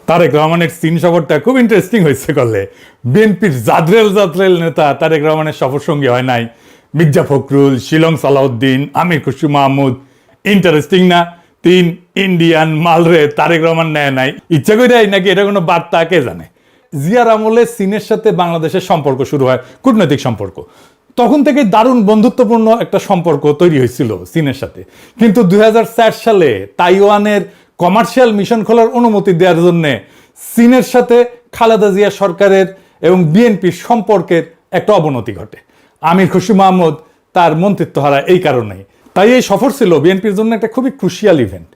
তারেক রহমানের চীন সফরটা খুব ইন্টারেস্টিং হয়েছে করলে। বিএনপির জাদ্রেল নেতা তারেক রহমানের সফর সঙ্গী হয় নাই মির্জা ফখরুল, শিলং সালাউদ্দিন, আমির খুশরু মাহমুদ। ইন্টারেস্টিং না? তিন ইন্ডিয়ান মালরে তারেক রহমান নেয় নাই, ইচ্ছা করে নাকি এটা কোনো বার্তা কে জানে। জিয়ার আমলে চীনের সাথে বাংলাদেশের সম্পর্ক শুরু হয়, কূটনৈতিক সম্পর্ক। তখন থেকে দারুণ বন্ধুত্বপূর্ণ একটা সম্পর্ক তৈরি হয়েছিল চীনের সাথে। কিন্তু 2004 সালে তাইওয়ানের কমার্শিয়াল মিশন খোলার অনুমতি দেওয়ার জন্য চীনের সাথে খালেদা জিয়া সরকারের এবং বিএনপির সম্পর্কের একটা অবনতি ঘটে। আমির খুশরু মাহমুদ তার মন্ত্রিত্ব হারায় এই কারণেই। তাই এই সফর ছিল বিএনপির জন্য একটা খুবই ক্রুশিয়াল ইভেন্ট।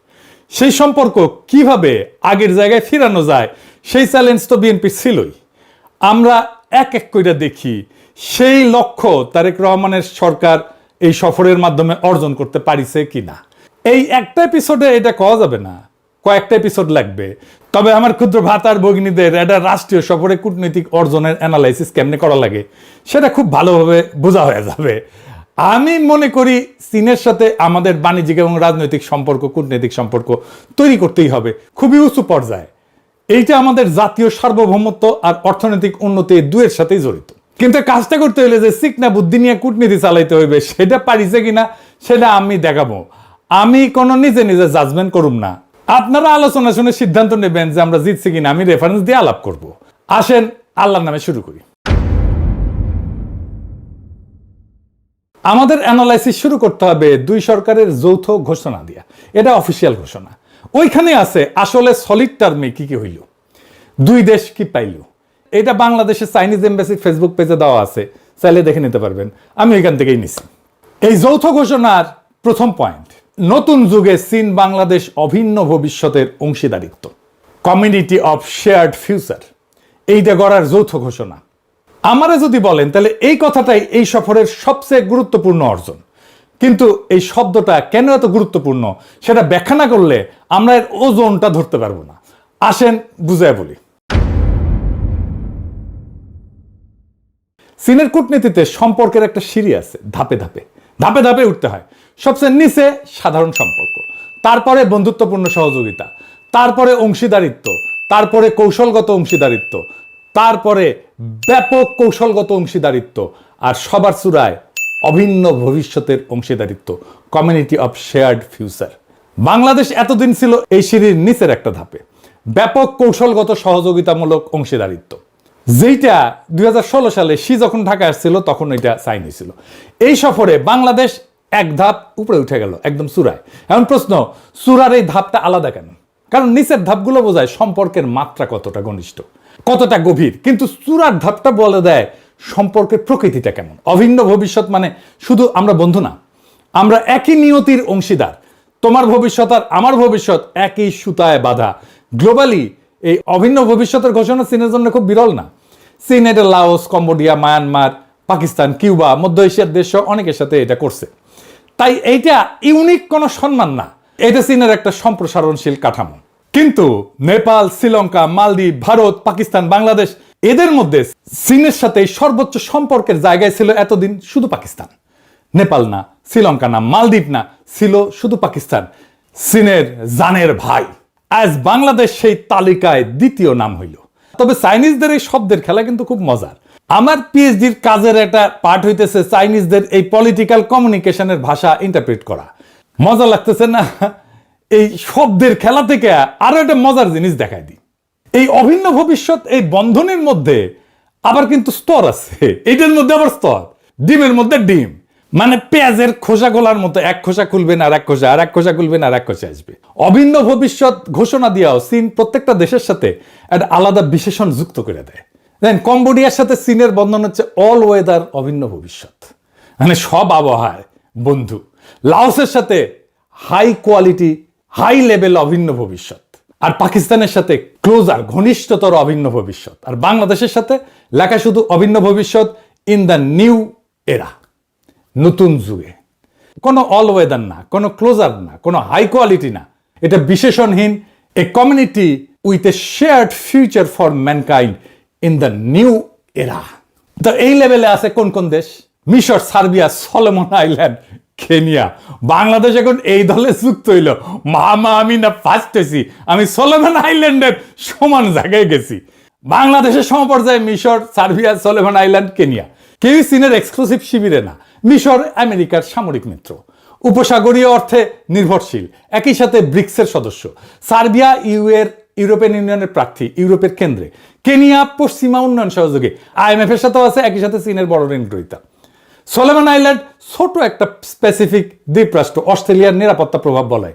সেই সম্পর্ক কিভাবে আগের জায়গায় ফিরানো যায় সেই চ্যালেঞ্জ তো বিএনপির ছিলই। আমরা এক এক করে দেখি সেই লক্ষ্য তারেক রহমানের সরকার এই সফরের মাধ্যমে অর্জন করতে পারিছে কিনা। এই একটা এপিসোডে এটা কওয়া যাবে না, কয়েকটা এপিসোড লাগবে। তবে আমার ক্ষুদ্র ভাতার ভগিনীদের একটা রাষ্ট্রীয় সফরে কূটনৈতিক অর্জনের অ্যানালাইসিস কেমনে করা লাগে সেটা খুব ভালোভাবে বোঝা হয়ে যাবে। আমি মনে করি চীনের সাথে আমাদের বাণিজ্যিক এবং রাজনৈতিক সম্পর্ক, কূটনৈতিক সম্পর্ক তৈরি করতেই হবে খুবই উঁচু পর্যায়ে। এইটা আমাদের জাতীয় সার্বভৌমত্ব আর অর্থনৈতিক উন্নতি দুয়ের সাথেই জড়িত। কিন্তু কাজটা করতে হলে যে চিকনা বুদ্ধি নিয়ে কূটনীতি চালাইতে হইবে সেটা পারিছে কিনা সেটা আমি দেখাবো। আমি কোনো নিজে নিজে জাজমেন্ট করুম না, আপনারা আলোচনা শুনে সিদ্ধান্ত নেবেন যে আমরা জিতছি কিনা। আমি রেফারেন্স দিয়ে আলাপ করব। আসেন আল্লাহর নামে শুরু করি। আমাদের অ্যানালাইসিস শুরু করতে হবে দুই সরকারের যৌথ ঘোষণা দিয়া। এটা অফিসিয়াল ঘোষণা। ওইখানে আছে আসলে সলিড টার্মে কি কি হইল, দুই দেশ কি পাইল। এটা বাংলাদেশের চাইনিজ এমবাসির ফেসবুক পেজে দেওয়া আছে, চাইলে দেখে নিতে পারবেন। আমি ওইখান থেকেই নিছি। এই যৌথ ঘোষণার প্রথম পয়েন্ট, নতুন যুগে চীন বাংলাদেশ অভিন্ন ভবিষ্যতের অংশীদারিত্ব, কমিউনিটি অফ শেয়ার্ড ফিউচার, এইটা গড়ার যৌথ ঘোষণা। আমারে যদি বলেন তাহলে এই কথাটাই এই সফরের সবচেয়ে গুরুত্বপূর্ণ অর্জন। কিন্তু এই শব্দটা কেন এত গুরুত্বপূর্ণ সেটা ব্যাখ্যা না করলে আমরা এর ওজনটা ধরতে পারবো না। আসেন বুঝায় বলি। চীনের কূটনীতিতে সম্পর্কের একটা সিঁড়ি আছে, ধাপে ধাপে ধাপে ধাপে উঠতে হয়। সবচেয়ে নিচে সাধারণ সম্পর্ক, তারপরে বন্ধুত্বপূর্ণ সহযোগিতা, তারপরে অংশীদারিত্ব, তারপরে কৌশলগত অংশীদারিত্ব, তারপরে ব্যাপক কৌশলগত অংশীদারিত্ব, আর সবার চূড়ায় অভিন্ন ভবিষ্যতের অংশীদারিত্ব, community of shared future. Bangladesh এতদিন ছিল এই সিঁড়ির নিচের একটা ধাপে, ব্যাপক কৌশলগত সহযোগিতামূলক অংশীদারিত্ব, যেটা 2016 সালে শি যখন ঢাকা আসছিল তখন এটা সাইন হয়েছিল। এই সফরে বাংলাদেশ এক ধাপ উপরে উঠে গেল, একদম চূড়ায়। এখন প্রশ্ন, চূড়ার এই ধাপটা আলাদা কেন? কারণ নিচের ধাপগুলো বোঝায় সম্পর্কের মাত্রা কতটা ঘনিষ্ঠ, কতটা গভীর, কিন্তু চূড়ার ধাপটা বলে দেয় সম্পর্কের প্রকৃতিটা কেমন। অভিন্ন ভবিষ্যৎ মানে শুধু আমরা বন্ধু না, আমরা একই নিয়তির অংশীদার। তোমার ভবিষ্যৎ আর আমার ভবিষ্যৎ একই সুতায় বাঁধা। গ্লোবালি এই অভিন্ন ভবিষ্যতের ঘোষণা চীনের জন্য খুব বিরল না। চীন এটা Laos, Cambodia, Myanmar, Pakistan, Cuba, মধ্য এশিয়ার দেশ অনেকের সাথে এটা করছে। তাই এইটা ইউনিক কোনো সম্মান না, এটা চীনের একটা সম্প্রসারণশীল কাঠামো। কিন্তু নেপাল, শ্রীলঙ্কা, মালদ্বীপ, ভারত, পাকিস্তান, বাংলাদেশ, এদের মধ্যে চীনের সাথে সর্বোচ্চ সম্পর্কের জায়গায় ছিল এতদিন শুধু পাকিস্তান। নেপাল না, শ্রীলঙ্কা না, মালদ্বীপ না, ছিল শুধু পাকিস্তান, চীনের জানের ভাই। আজ বাংলাদেশ সেই তালিকায় দ্বিতীয় নাম হইল। তবে চাইনিজদের এই শব্দের খেলা কিন্তু খুব মজার। আমার পিএইচডির কাজের একটা পার্ট হইতেছে চাইনিজদের এই পলিটিক্যাল কমিউনিকেশনের ভাষা ইন্টারপ্রেট করা। মজা লাগতেছে না? এই শব্দের খেলা থেকে আরো একটা মজার জিনিস দেখাই দিই। এই অভিন্ন ভবিষ্যৎ, এই বন্ধনের মধ্যে আবার কিন্তু স্তর আছে। এইটার মধ্যে আবার স্তর, ডিমের মধ্যে ডিম, মানে পেঁয়াজের খোসা খোলার মতো, এক খোসা খুলবেন আর এক খোসা, আর এক খোসা খুলবেন আর এক খোসা আসবে। অভিন্ন ভবিষ্যৎ ঘোষণা দিয়েও চীন প্রত্যেকটা দেশের সাথে একটা আলাদা বিশেষণ যুক্ত করে দেয়। দেখেন, কম্বোডিয়ার সাথে চীনের বন্ধন হচ্ছে অল ওয়েদার অভিন্ন ভবিষ্যৎ, মানে সব আবহাওয়ায় বন্ধু। লাওসের সাথে হাই কোয়ালিটি, হাই লেভেল অভিন্ন ভবিষ্যৎ, আর পাকিস্তানের সাথে ক্লোজার, ঘনিষ্ঠতর অভিন্ন ভবিষ্যৎ। আর বাংলাদেশের সাথে লেখা শুধু অভিন্ন ভবিষ্যৎ ইন দ্য নিউ এরা, নতুন যুগে। কোনো অল ওয়েদার না, কোনো ক্লোজার না, কোনো হাই কোয়ালিটি না, এটা বিশেষণহীন। A community with a shared future for mankind in the new era. তো এই লেভেলে আছে কোন কোন দেশ? মিশর, Serbia, Solomon island, Kenya. Bangladesh এখন এই দলে যুক্ত হইল। মামা আমি না ফার্স্ট হয়েছি, আমি সোলোমন আইল্যান্ডের সমান জায়গায় গেছি। বাংলাদেশের সমপর্যায়ে মিশর, সার্বিয়া, সোলোমন আইল্যান্ড, কেনিয়া। কেউই চীনের এক্সক্লুসিভ শিবিরে না। মিশর আমেরিকার সামরিক মিত্র, উপসাগরীয় অর্থে নির্ভরশীল, একই সাথে ব্রিক্সের সদস্য। সার্বিয়া ইউরোপিয়ান ইউনিয়নের প্রার্থী, ইউরোপের কেন্দ্রে। কেনিয়া পশ্চিমা উন্নয়ন সহযোগী, IMF এর সাথেও আছে, একই সাথে চীনের বড় ঋণ গ্রহীতা। সোলোমন আইল্যান্ড ছোট একটা স্পেসিফিক দ্বীপরাষ্ট্র, অস্ট্রেলিয়ার নিরাপত্তা প্রভাব বলয়।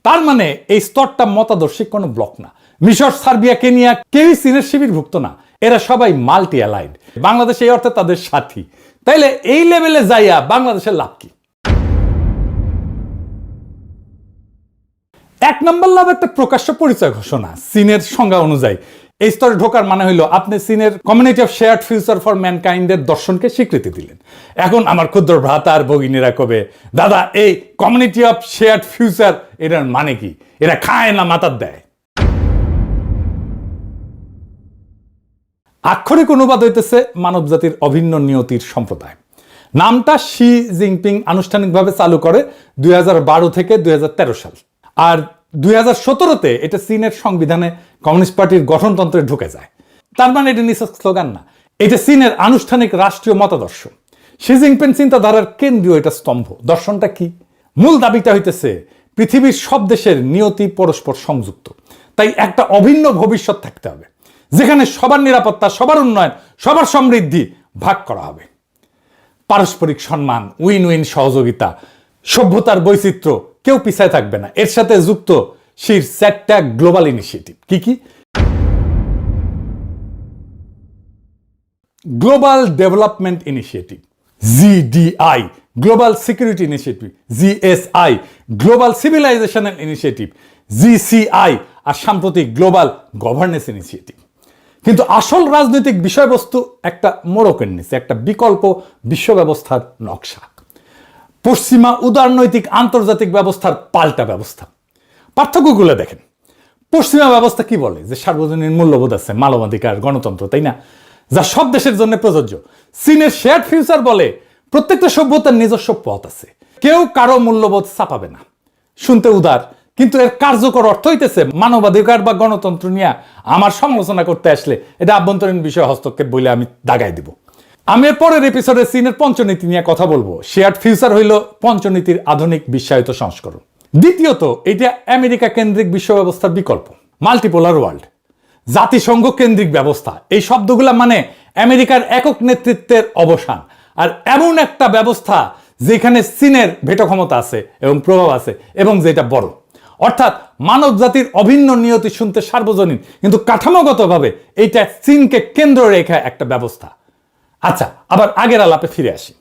তার মানে এই স্তরটা মতাদর্শিক কোনো ব্লক না। মিশর, সার্বিয়া, কেনিয়া কেউই চীনের শিবিরভুক্ত না, এরা সবাই মাল্টি অ্যালাইড। বাংলাদেশ এই অর্থে তাদের সাথী। তাইলে এই লেভেলে যাইয়া বাংলাদেশের লাভ কি? এক নম্বর লাভ একটা প্রকাশ্য পরিচয় ঘোষণা। চীনের সংজ্ঞা অনুযায়ী এই স্তরে ঢোকার মানে হইল আপনি চীনের community of shared future for ম্যানকাইন্ডের দর্শনকে স্বীকৃতি দিলেন। এখন আমার ক্ষুদ্র ভ্রাতা আর ভগিনীরা কবে, দাদা এই কমিউনিটি অফ শেয়ার্ড ফিউচার এটার মানে কি? এরা খায় না মাথার দেয়? আক্ষরিক অনুবাদ হইতেছে মানব জাতির অভিন্ন নিয়তির সম্প্রদায়। নামটা শি জিনপিং আনুষ্ঠানিকভাবে চালু করে 2012 থেকে 2013 সাল। আর 2017-তে এটা চীনের সংবিধানে কমিউনিস্ট পার্টির গঠনতন্ত্রে ঢুকে যায়। তার মানে এটা নিছক স্লোগান না, এটা চীনের আনুষ্ঠানিক রাষ্ট্রীয় মতাদর্শ। শি জিনপিং চিন্তাধারার কেন্দ্রীয় এটা স্তম্ভ। দর্শনটা কি? মূল দাবিটা হইতেছে পৃথিবীর সব দেশের নিয়তি পরস্পর সংযুক্ত, তাই একটা অভিন্ন ভবিষ্যৎ থাকতে হবে যেখানে সবার নিরাপত্তা, সবার উন্নয়ন, সবার সমৃদ্ধি ভাগ করা হবে। পারস্পরিক সম্মান, উইন উইন সহযোগিতা, সভ্যতার বৈচিত্র্য, কেউ পিছায় থাকবে না। এর সাথে যুক্ত শির 4টা গ্লোবাল ইনিশিয়েটিভ। কি কি? Global development initiative, GDI, global security initiative, GSI, global civilisational initiative, GCI, আর সাম্প্রতিক গ্লোবাল গভর্নেন্স ইনিশিয়েটিভ। কিন্তু আসল রাজনৈতিক বিষয়বস্তু একটা মোড়কের নিচে, একটা বিকল্প বিশ্ব ব্যবস্থার নকশা। পশ্চিমা উদারনৈতিক আন্তর্জাতিক ব্যবস্থার পাল্টা ব্যবস্থা। পার্থক্যগুলো দেখেন। পশ্চিমা ব্যবস্থা কি বলে? যে সার্বজনীন মূল্যবোধ আছে, মানবাধিকার, গণতন্ত্র, তাই না, যা সব দেশের জন্য প্রযোজ্য। চীনের শেয়ার্ড ফিউচার বলে প্রত্যেকটা সভ্যতার নিজস্ব পথ আছে, কেউ কারো মূল্যবোধ চাপাবে না। শুনতে উদার, কিন্তু এর কার্যকর অর্থ হইতেছে মানবাধিকার বা গণতন্ত্র নিয়ে আমার সমালোচনা করতে আসলে এটা আভ্যন্তরীণ বিষয় হস্তক্ষেপ বলে আমি দাগাই দিব। আমি এর পরের এপিসোডে চীনের পঞ্চনীতি নিয়ে কথা বলবো। শেয়ার্ড ফিউচার হইল পঞ্চনীতির আধুনিক বিশ্বায়িত সংস্করণ। দ্বিতীয়ত, এটা আমেরিকা কেন্দ্রিক বিশ্ব ব্যবস্থার বিকল্প। মাল্টিপোলার ওয়ার্ল্ড, জাতিসংঘ কেন্দ্রিক ব্যবস্থা, এই শব্দগুলা মানে আমেরিকার একক নেতৃত্বের অবসান। আর এমন একটা ব্যবস্থা যেখানে চীনের ভেটো ক্ষমতা আছে এবং প্রভাব আছে, এবং যেটা বড়। অর্থাৎ মানব জাতির অভিন্ন নিয়তি শুনতে সার্বজনীন, কিন্তু কাঠামোগতভাবে এইটা চীনকে কেন্দ্র রেখে একটা ব্যবস্থা। আচ্ছা, আবার আগের আলাপে ফিরে আসি।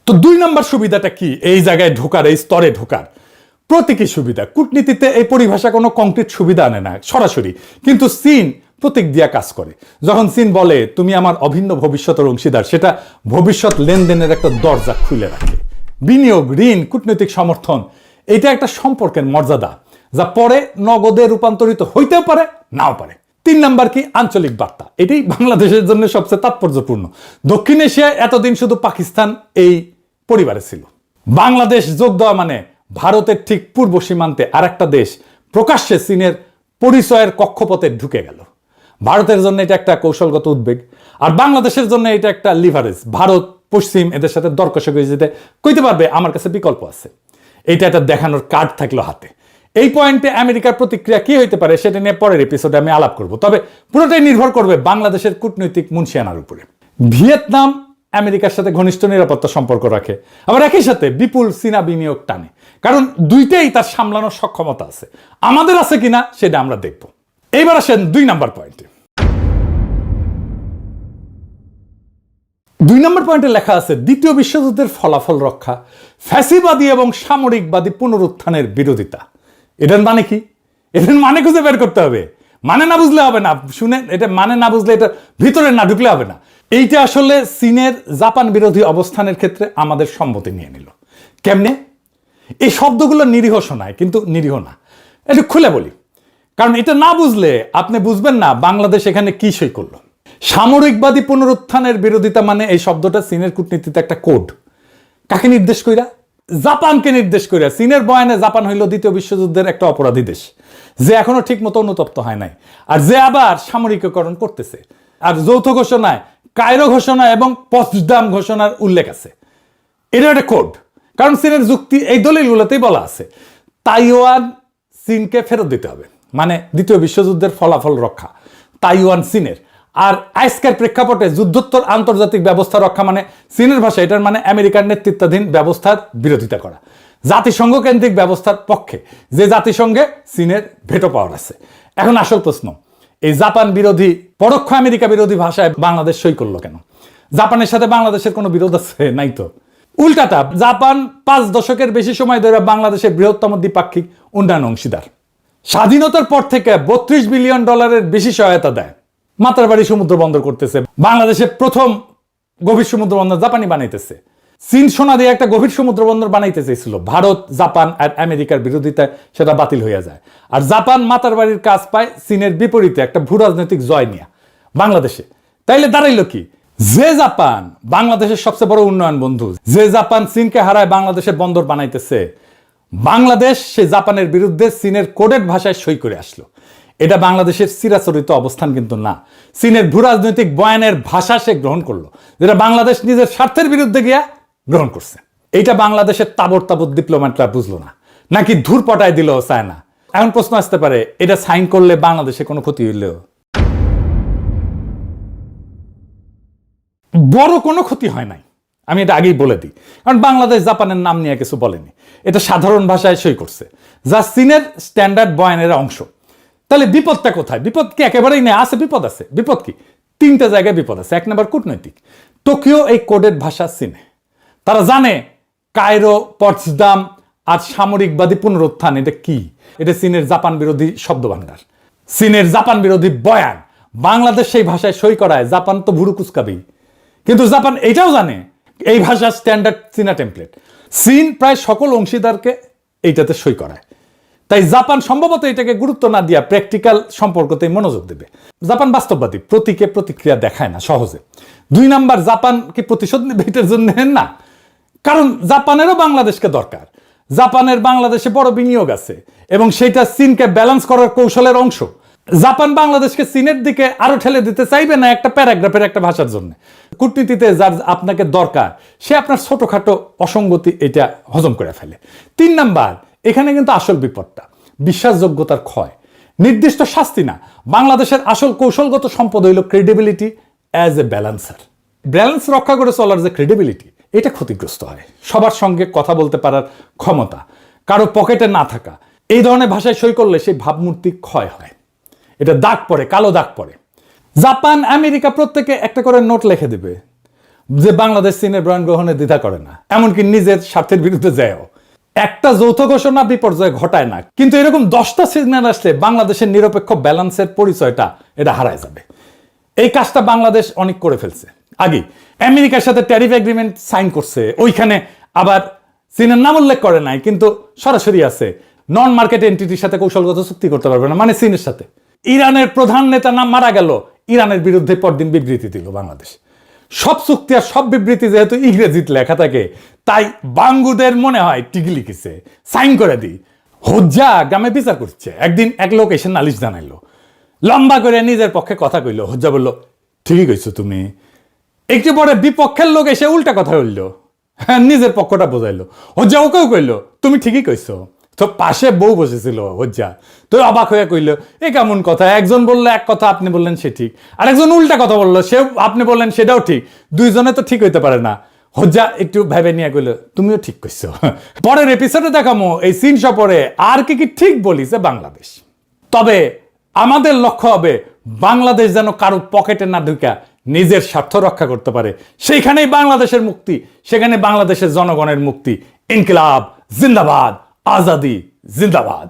তো 2 নম্বর সুবিধাটা কি? এই জায়গায় ঢোকার, এই স্তরে ঢোকার প্রতীকী সুবিধা। কূটনীতিতে এই পরিভাষা কোনো কংক্রিট সুবিধা আনে না সরাসরি, কিন্তু চীন প্রতীক দিয়া কাজ করে। যখন চীন বলে তুমি আমার অভিন্ন ভবিষ্যতের অংশীদার, সেটা ভবিষ্যৎ লেনদেনের একটা দরজা খুলে রাখে। বিনিয়োগ, ঋণ, কূটনৈতিক সমর্থন, এটা একটা সম্পর্কের মর্যাদা যা পরে নগদে রূপান্তরিত হইতেও পারে, নাও পারে। 3 নাম্বার কি? আঞ্চলিক বার্তা। এটাই বাংলাদেশের জন্য সবচেয়ে তাৎপর্যপূর্ণ। দক্ষিণ এশিয়ায় এতদিন শুধু পাকিস্তান এই পরিবারে ছিল। বাংলাদেশ যোগ দেওয়া মানে ভারতের ঠিক পূর্ব সীমান্তে আর একটা দেশ প্রকাশ্যে চীনের পরিচয়ের কক্ষপথে ঢুকে গেল। ভারতের জন্য এটা একটা কৌশলগত উদ্বেগ, আর বাংলাদেশের জন্য এটা একটা লিভারেজ। ভারত পশ্চিম এদের সাথে দর কষাকষি যেতে কইতে পারবে আমার কাছে বিকল্প আছে। এটা একটা দেখানোর কার্ড থাকলো হাতে। এই পয়েন্টে আমেরিকার প্রতিক্রিয়া কি হইতে পারে সেটা নিয়ে পরের এপিসোডে আমি আলাপ করব। তবে পুরোটাই নির্ভর করবে বাংলাদেশের কূটনৈতিক মুনশিয়ানার উপরে। ভিয়েতনাম আমেরিকার সাথে ঘনিষ্ঠ নিরাপত্তা সম্পর্ক রাখে, আবার একই সাথে বিপুল চীনা বিনিয়োগ টানে, কারণ দুইটাই তার সামলানোর সক্ষমতা আছে। আমাদের আছে কিনা সেটা আমরা দেখব। এইবার আসেন 2 নাম্বার পয়েন্টে। 2 নম্বর পয়েন্টে লেখা আছে দ্বিতীয় বিশ্বযুদ্ধের ফলাফল রক্ষা, ফ্যাসিবাদী এবং সামরিকবাদী পুনরুত্থানের বিরোধিতা। এটার মানে কি? এটার মানে খুঁজে বের করতে হবে। মানে না বুঝলে হবে না। শুনে এটা মানে না বুঝলে এটা ভিতরে না ঢুকলে হবে না। এইটা আসলে চীনের জাপান বিরোধী অবস্থানের ক্ষেত্রে আমাদের সম্মতি নিয়ে নিল। কেমনে? এই শব্দগুলো নিরীহ শোনায়, কিন্তু নিরীহ না। একটু খুলে বলি, কারণ এটা না বুঝলে আপনি বুঝবেন না বাংলাদেশ এখানে কি সই করলো। সামরিকবাদী পুনরুত্থানের বিরোধিতা মানে এই শব্দটা চীনের কূটনীতিতে একটা কোড। কাকে নির্দেশ কইরা? জাপানকে নির্দেশ কইরা। চীনের বয়ানে জাপান হইল দ্বিতীয় বিশ্বযুদ্ধের একটা অপরাধী দেশ, যে এখনো ঠিক মতো অনুতপ্ত হয় নাই, আর যে আবার সামরিকীকরণ করতেছে। আর যৌথ ঘোষণায়, কায়রো ঘোষণা এবং পচদাম ঘোষণার উল্লেখ আছে। এটা একটা কোড। কারণ চীনের যুক্তি এই দলিলগুলোতেই বলা আছে তাইওয়ান চীনকে ফেরত দিতে হবে, মানে দ্বিতীয় বিশ্বযুদ্ধের ফলাফল রক্ষা তাইওয়ান চীনের। আর আজকের প্রেক্ষাপটে যুদ্ধোত্তর আন্তর্জাতিক ব্যবস্থা রক্ষা মানে চীনের ভাষা এটার মানে আমেরিকার নেতৃত্বাধীন ব্যবস্থার বিরোধিতা করা, জাতিসংঘ কেন্দ্রিক ব্যবস্থার পক্ষে, যে জাতিসংঘে চীনের ভেটো পাওয়ার আছে। এখন আসল প্রশ্ন, এই জাপান বিরোধী, পরোক্ষ আমেরিকা বিরোধী ভাষায় বাংলাদেশ সই করলো কেন? জাপানের সাথে বাংলাদেশের কোনো বিরোধ আছে? নাই তো। উল্টাটা, জাপান 5 দশকের বেশি সময় ধরে বাংলাদেশের বৃহত্তম দ্বিপাক্ষিক উন্নয়ন অংশীদার। স্বাধীনতার পর থেকে $32 বিলিয়ন বেশি সহায়তা দেয়। মাতারবাড়ি সমুদ্র বন্দর করতেছে, বাংলাদেশের প্রথম গভীর সমুদ্র বন্দর জাপানি বানাইতেছে। চীন সোনা দিয়ে একটা গভীর সমুদ্র বন্দর বানাইতে চেয়েছিল, ভারত, জাপান আর আমেরিকার বিরোধিতায় সেটা বাতিল হয়ে যায়। আর জাপান মাতারবাড়ির কাজ পায় চীনের বিপরীতে একটা ভূ রাজনৈতিক জয় নিয়ে বাংলাদেশে। তাইলে দাঁড়াইলো কি? যে জাপান বাংলাদেশের সবচেয়ে বড় উন্নয়ন বন্ধু, যে জাপান চীনকে হারায় বাংলাদেশের বন্দর বানাইতেছে, বাংলাদেশ সে জাপানের বিরুদ্ধে চীনের কোডেড ভাষায় সই করে আসলো। এটা বাংলাদেশের চিরাচরিত অবস্থান কিন্তু না। চীনের ভূ রাজনৈতিক বয়ানের ভাষা সে গ্রহণ করলো, যেটা বাংলাদেশ নিজের স্বার্থের বিরুদ্ধে গিয়া গ্রহণ করছে। এইটা বাংলাদেশের তাবর তাবর ডিপ্লোম্যাটরা বুঝলো না, নাকি ধূর পটায় দিল চায় না। এখন প্রশ্ন আসতে পারে, এটা সাইন করলে বাংলাদেশে কোনো ক্ষতি হইলেও? বড় কোনো ক্ষতি হয় নাই, আমি এটা আগেই বলে দিই। কারণ বাংলাদেশ জাপানের নাম নিয়ে কিছু বলেনি, এটা সাধারণ ভাষায় সই করছে, যা চীনের স্ট্যান্ডার্ড বয়ানের অংশ। তাহলে বিপদটা কোথায়? বিপদ কি একেবারেই নেই? আছে, বিপদ আছে। বিপদ কি? 3টে জায়গায় বিপদ আছে। 1 নম্বর কূটনৈতিক। টোকিও এই কোডেড ভাষা চিনে, তারা জানে কায়রো, পটসদাম আর সামরিকবাদী পুনরুত্থান এটা কি। এটা চীনের জাপান বিরোধী শব্দ ভান্ডার, চীনের জাপান বিরোধী বয়ান। বাংলাদেশ সেই ভাষায় সই করায় জাপান তো ভুরু কুচকাবেই। কিন্তু জাপান এটাও জানে এই ভাষা স্ট্যান্ডার্ড চীনা টেমপ্লেট। চীন প্রায় সকল অংশীদারকে এইটাতে সই করায়। তাই জাপান সম্ভবত এটাকে গুরুত্ব না দিয়া প্র্যাকটিক্যাল সম্পর্কতেই মনোযোগ দেবে। জাপান বাস্তববাদী, প্রতীকে প্রতিক্রিয়া দেখায় না সহজে। 2 নাম্বার, জাপান কি প্রতিশোধ নেবে এটার জন্য? না, কারণ জাপানেরও বাংলাদেশকে দরকার। জাপানের বাংলাদেশে বড় বিনিয়োগ আছে এবং সেটা চীনকে ব্যালেন্স করার কৌশলের অংশ। জাপান বাংলাদেশকে চীনের দিকে আরো ঠেলে দিতে চাইবে না একটা প্যারাগ্রাফের একটা ভাষার জন্য। কূটনীতিতে যার আপনাকে দরকার সে আপনার ছোটখাটো অসঙ্গতি এটা হজম করে ফেলে। 3 নাম্বার, এখানে কিন্তু আসল বিপদটা বিশ্বাসযোগ্যতার ক্ষয়, নির্দিষ্ট শাস্তি না। বাংলাদেশের আসল কৌশলগত সম্পদ হইল credibility as a balancer. Balance রক্ষা করে চলার যে ক্রেডিবিলিটি, এটা ক্ষতিগ্রস্ত হয়। সবার সঙ্গে কথা বলতে পারার ক্ষমতা, কারো পকেটে না থাকা, এই ধরনের ভাষায় সই করলে সেই ভাবমূর্তি ক্ষয় হয়, এটা দাগ পড়ে, কালো দাগ পড়ে। জাপান, আমেরিকা প্রত্যেকে একটা করে নোট লিখে দেবে যে বাংলাদেশ চীনের বয়ান গ্রহণে দ্বিধা করে না, এমনকি নিজের স্বার্থের বিরুদ্ধে যায়ও। একটা যৌথ ঘোষণা বিপর্যয় ঘটায় না, কিন্তু এরকম 10টা সিগন্যাল আসলে বাংলাদেশের নিরপেক্ষ ব্যালেন্সের পরিচয়টা এটা হারায় যাবে। এই কাজটা বাংলাদেশ অনেক করে ফেলছে আগে। আমেরিকার সাথে ট্যারিফ এগ্রিমেন্ট সাইন করছে, ওইখানে আবার চীনের নাম উল্লেখ করে নাই, কিন্তু সরাসরি আছে নন মার্কেট এন্টিটির সাথে কৌশলগত চুক্তি করতে পারবে না, মানে চীনের সাথে। ইরানের প্রধান নেতা নাম মারা গেল, ইরানের বিরুদ্ধে পরদিন বিবৃতি দিল বাংলাদেশ। সব চুক্তি আর সব বিবৃতি যেহেতু ইংরেজিতে লেখা থাকে, তাই বাঙ্গুদের মনে হয় টিকি লিখেছে, সাইন করে দিই। হজ্জা গ্রামে বিচার করছে, একদিন এক লোক এসে নালিশ জানাইলো, লম্বা করে নিজের পক্ষে কথা কইল। হজ্জা বলল, ঠিকই কইছো তুমি। একটু পরে বিপক্ষের লোক এসে উল্টা কথা বললো, হ্যাঁ নিজের পক্ষটা বোঝাইলো। হজ্জা ওকেও কইলো, তুমি ঠিকই কইছো। তো পাশে বউ বসেছিল হজ্জা, তো অবাক হয়ে কইল, এ কেমন কথা? একজন বললো এক কথা, আপনি বললেন সে ঠিক, আর একজন উল্টা কথা বললো, সে আপনি বললেন সেটাও ঠিক, দুইজনে তো ঠিক হইতে পারে না। হজ্জা একটু ভেবে নিয়ে কইল, তুমিও ঠিক কইছো। পরের এপিসোডে দেখামো এই চীন সফরে আর কি কি ঠিক বলিছে বাংলাদেশ। তবে আমাদের লক্ষ্য হবে বাংলাদেশ যেন কারো পকেটে না ঢুকা নিজের স্বার্থ রক্ষা করতে পারে। সেইখানেই বাংলাদেশের মুক্তি, সেখানে বাংলাদেশের জনগণের মুক্তি। ইনকিলাব জিন্দাবাদ, আজাদি জিন্দাবাদ।